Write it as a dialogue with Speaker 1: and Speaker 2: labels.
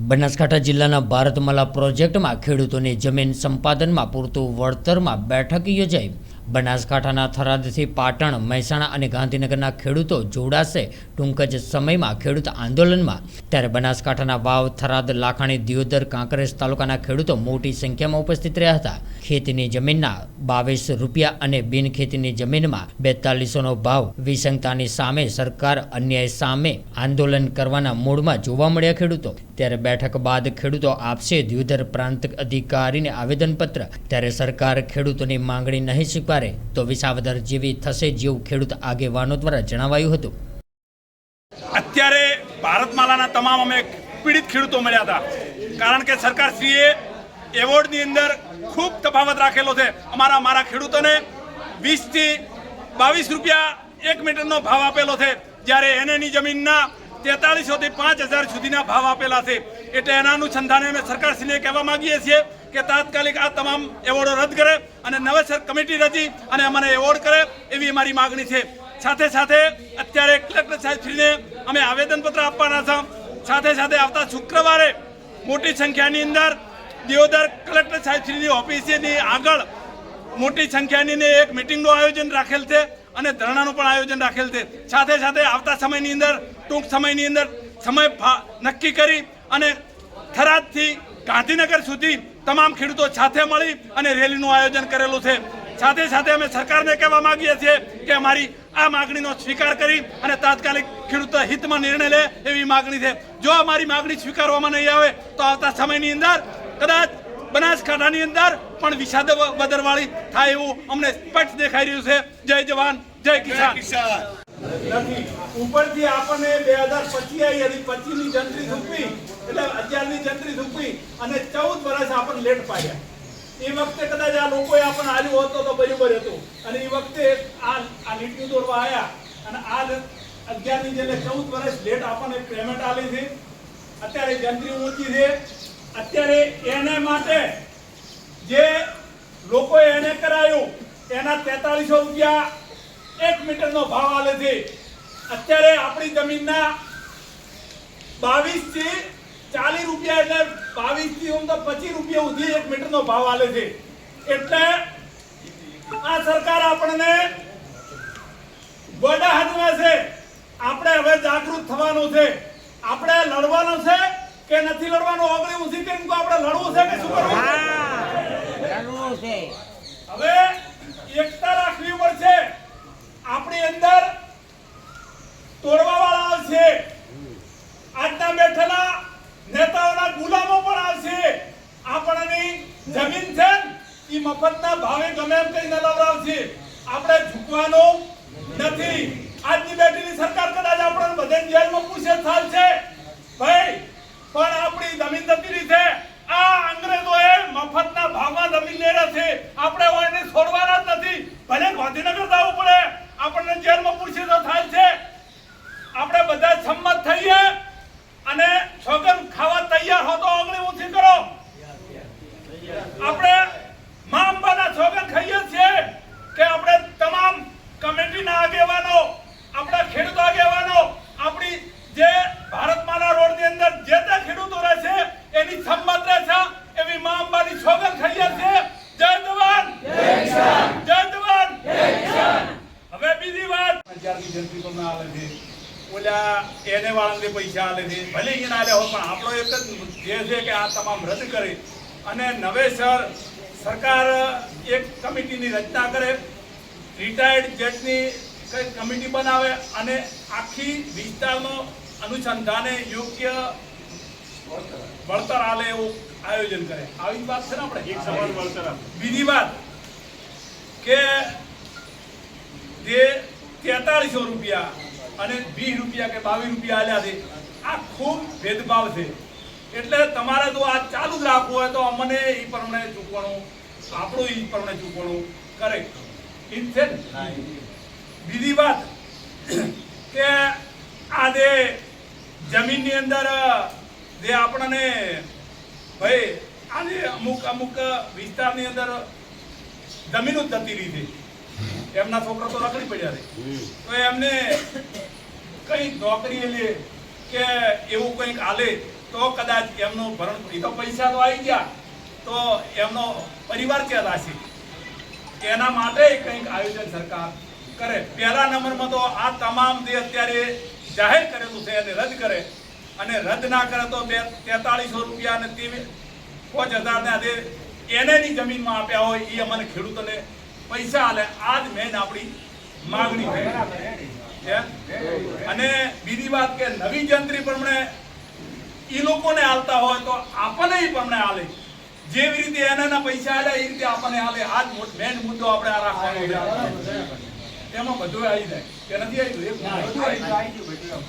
Speaker 1: બનાસકાંઠા જિલ્લાના ભારતમાલા પ્રોજેક્ટમાં ખેડૂતોની જમીન સંપાદનમાં પૂરતું વળતરમાં બેઠક યોજાઈ। બનાસકાંઠાના થરાદથી પાટણ, મહેસાણા અને ગાંધીનગરના ખેડૂતો જોડાશે ટૂંક જ સમયમાં ખેડૂત આંદોલનમાં। ત્યારે બનાસકાંઠાના વાવ, થરાદ, લાખાણી, દિયોદર, કાંકરેજ તાલુકાના ખેડૂતો મોટી સંખ્યામાં ઉપસ્થિત રહ્યા હતા। ખેતીની જમીનના 22 રૂપિયા અને બિનખેતીની જમીનમાં 4200નો ભાવ વિસંગતાની સામે સરકાર અન્યાય સામે આંદોલન કરવાના મૂડમાં જોવા મળ્યા ખેડૂતો। ત્યારે બેઠક બાદ ખેડૂતો આપશે દિયોદર પ્રાંત અધિકારીને આવેદનપત્ર। ત્યારે સરકાર ખેડૂતોની માંગણી નહીં સ્વીકારે તો વિસાવદર જેવી થશે જેવું ખેડૂત આગેવાનો દ્વારા જણાવાયું હતું।
Speaker 2: અત્યારે ભારતમાલાના તમામ અમે પીડિત ખેડૂતો મળ્યા હતા, કારણ કે સરકારશ્રીએ એવોર્ડની અંદર ખૂબ તફાવત રાખેલો છે। અમારા ખેડૂતોને 20 થી 22 રૂપિયા 1 મીટરનો ભાવ આપેલો છે, જ્યારે એની જમીનના 4300 થી 5000 સુધીના ભાવ આપેલા છે। એટલે એના અનુસંધાને અમે સરકારશ્રીને કહેવા માંગીએ છીએ કે તાત્કાલિક આ તમામ એવોર્ડો રદ કરે અને નવેસર કમિટી રચી અને અમને એવોર્ડ કરે એવી અમારી માગણી છે। સાથે સાથે અત્યારે કલેક્ટર સાહેબશ્રીને અમે આવેદનપત્ર આપવાના છે। સાથે સાથે આવતા શુક્રવારે મોટી સંખ્યાની અંદર દિયોદર કલેક્ટર સાહેબશ્રીની ઓફિસની આગળ મોટી સંખ્યાની એક મિટિંગનું આયોજન રાખેલ છે અને ધરણાનું પણ આયોજન રાખેલ છે। સાથે સાથે આવતા સમયની અંદર ટૂંક સમયની અંદર સમય નક્કી કરી અને થરાદથી ગાંધીનગર સુધી તમામ ખેડૂતો સાથે મળી અને રેલીનું આયોજન કરેલું છે। સાથે સાથે અમે સરકારને કહેવા માંગીએ છીએ કે અમારી આ માગણીનો સ્વીકાર કરી અને તાત્કાલિક ખેડૂતો હિતમાં નિર્ણય લે એવી માગણી છે। જો અમારી માગણી સ્વીકારવામાં નહીં આવે તો આવતા સમયની અંદર કદાચ બનાસકાંઠાની અંદર પણ વિસાવદરવાળી થાય એવું અમને સ્પષ્ટ દેખાઈ રહ્યું છે। જય જવાન, જય કિસાન। ઉપરથી આપણને 2025 આવી હતી, 25ની જંત્રી થૂકવી એટલે 11ની જંત્રી થૂકવી અને 14 વર્ષ આપણને લેટ પાડ્યા। એ વખતે કદાચ આ લોકોએ આપણને આલ્યું હોત તો બરાબર હતું અને એ વખતે આ નીતિ દોરવા આવ્યા અને આ 11ની જેને 14 વર્ષ લેટ આપણને પેમેન્ટ આલી છે। અત્યારે જંત્રી ઊંચી છે, અત્યારે એને માટે જે લોકોએ એને કરાયું એના 4300 રૂપિયા 1 મીટરનો ભાવ આલે છે। અત્યારે આપણી જમીનના 22 થી 40 રૂપિયા એટલે 22 થી 25 રૂપિયા સુધી 1 મીટરનો ભાવ આલે છે। એટલે આ સરકાર આપણને ગોડા હાથમાં છે। આપણે હવે જાગૃત થવાનું છે, આપણે લડવાનું છે કે નથી લડવાનું? ઓગળી ઊંચી કરીને તો આપણે લડવું છે કે શું કરવું છે? હવે એકતા રાખવી પડશે। આપણી અંદર તોડવા વાળા આવશે, આજના બેઠેલા નેતાઓના ગુલામો પણ આવશે। આપણની જમીન છે એ મફતના ભાવે ગમે એમ કઈ નલાવડાવશે, આપણે ઝૂકવાનું નથી। આજની બેઠેલી સરકાર કદાચ આપણને બધાને જેલમાં પૂછે થાય છે ભાઈ, પણ આપણી જમીન જતી રહી છે। આ અંગ્રેજોએ મફતના ભાવમાં જમીન લેરા છે, આપણે એને છોડવાના જ નથી। ભલે ગાંધીનગર જવું પડે, આપણને જેલમાં પૂછે તો થાય છે। આપણે બધા સંમત થઈએ અને સોગંદ ખાવા તૈયાર હો તો ઓગળી ઊંચી કરો। આપણે મા અંબાના સોગંદ ખાઈએ છીએ કે આપણે તમામ કમિટીના આગેવાનો, આપણા ખેડૂત આગેવાનો, આપણી જે ભારતમાલા રોડની અંદર જે તે ખેડૂતો રહે છે એની સંમત રહેશે એવી મા અંબાની સોગંદ ખાઈએ છીએ। જય જવાન, જય કિસાન, જય જવાન, જય કિસાન। હવે બીજી વાત, 11ની જંત્રી તો ના આલે છે, ઓલા એને વાળાને પૈસા આલે છે, ભલે એને આલે હોય પણ આપણો એક જ જે છે કે આ તમામ રદ કરે અને નવેસર સરકાર એક કમિટીની રચના કરે, રિટાયર્ડ જજની કઈ કમિટી બનાવે અને આખી વિસ્તારનો અનુસંધાને યોગ્ય વળતર આલે એવું આયોજન કરે। આવી વાત છે ને આપણે એક સમાન વળતર આપે। બીજી વાત કે જે 4300 રૂપિયા અને 20 રૂપિયા કે 22 રૂપિયા આલ્યા છે, આ ખૂબ ભેદભાવ છે। એટલે તમારે તો આ ચાલુ જ રાખવું હોય તો અમને એ પ્રમાણે ચૂકવણું, આપણું એ પ્રમાણે ચૂકવણું કરે એ છે ને। બીજી વાત કે આ જે જમીનની અંદર જે આપણને ભાઈ આજે અમુક વિસ્તારની અંદર જમીનો જ જતી રહી છે, એમના છોકરા તો રખડી પડ્યા છે, તો એમને કઈ નોકરી લે કે એવું કંઈક આલે તો કદાચ એમનું ભરણ, એ તો પૈસા તો આવી ગયા, તો એમનો પરિવાર ક્યાં લાશે? એના માટે કંઈક આયોજન સરકાર કરે. પહેલા નંબરમાં તો આ તમામ જે અત્યારે જાહેર કરેલું છે એને રદ કરે, અને રદ ના કરે તો 4300 રૂપિયા અને 5000 ને આજે એનેની જમીનમાં આપ્યા હોય એ અમને ખેડૂતોને પૈસા આલે. આ જ મેન આપણી માગણી છે. અને બીજી વાત કે નવી જંત્રી પ્રમાણે એ લોકોને આલતા હોય તો આપણને એ પ્રમાણે આલે. જેવી રીતે એના પૈસા આલ્યા એ રીતે આપણને આલે. આ જ મેન મુદ્દો આપણે આ રાખવાનો છે. એમાં બધું આવી જાય કે નથી આવ્યું? બધું આવી ગયું.